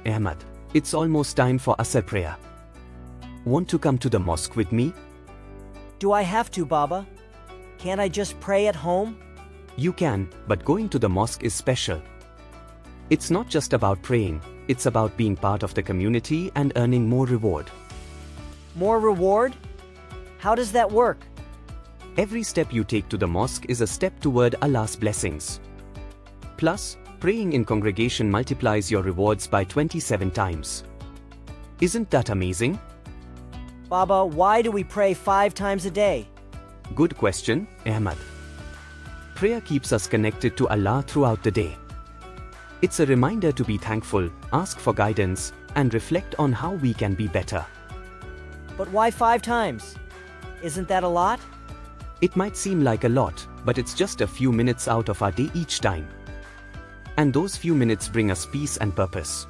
Ahmad. It's almost time for Asr prayer. Want to come to the mosque with me? Do I have to, Baba? Can't I just pray at home? You can, but going to the mosque is special. It's not just about praying, it's about being part of the community and earning more reward. More reward? How does that work? Every step you take to the mosque is a step toward Allah's blessings. Plus, praying in congregation multiplies your rewards by 27 times. Isn't that amazing? Baba, why do we pray 5 times a day? Good question, Ahmad. Prayer keeps us connected to Allah throughout the day. It's a reminder to be thankful, ask for guidance, and reflect on how we can be better. But why 5 times? Isn't that a lot? It might seem like a lot, but it's just a few minutes out of our day each time. And those few minutes bring us peace and purpose.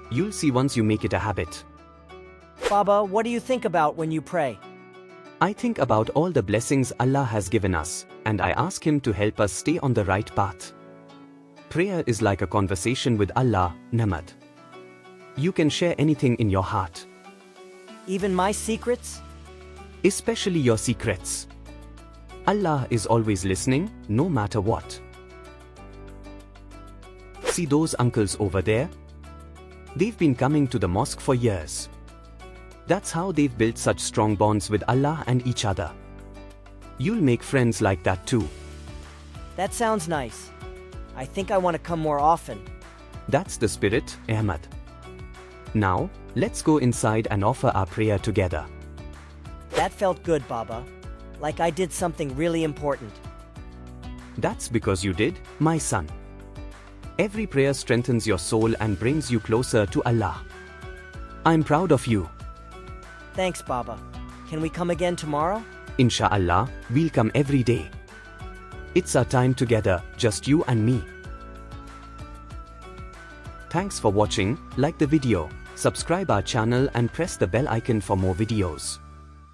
You'll see once you make it a habit. Baba, what do you think about when you pray? I think about all the blessings Allah has given us, and I ask Him to help us stay on the right path. Prayer is like a conversation with Allah, Namad. You can share anything in your heart. Even my secrets? Especially your secrets. Allah is always listening, no matter what. See those uncles over there? They've been coming to the mosque for years. That's how they've built such strong bonds with Allah and each other. You'll make friends like that too. That sounds nice. I think I want to come more often. That's the spirit, Ahmad. Now, let's go inside and offer our prayer together. That felt good, Baba. Like I did something really important. That's because you did, my son. Every prayer strengthens your soul and brings you closer to Allah. I'm proud of you. Thanks, Baba. Can we come again tomorrow? Insha'Allah, we'll come every day. It's our time together, just you and me. Thanks for watching, like the video, subscribe our channel and press the bell icon for more videos.